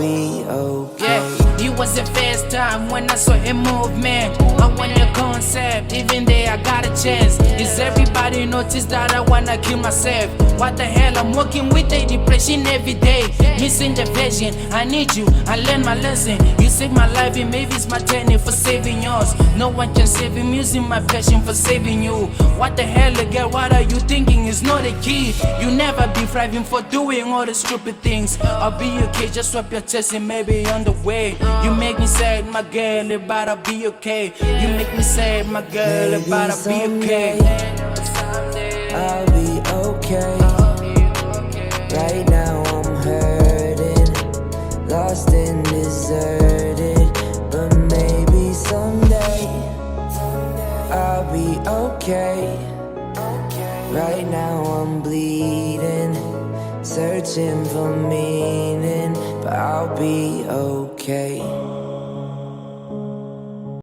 be okay. Yeah, it was the first time when I saw a movement. I want a concept, even there I got a chance. Is everybody notice that I wanna kill myself? What the hell, I'm working with a depression every day. Missing the vision, I need you, I learned my lesson. You saved my life and maybe it's my turn for saving yours. No one can save him, using my passion for saving you. What the hell, girl, what are you thinking is not a key? You never be thriving for doing all the stupid things. I'll be okay, just swap your chest and maybe on the way. You make me sad, my girl, but I'll be okay. You make me sad, my girl, but I'll be okay. I'll be okay. Right now I'm hurting, lost and deserted, but maybe someday I'll be okay. Right now I'm bleeding, searching for meaning.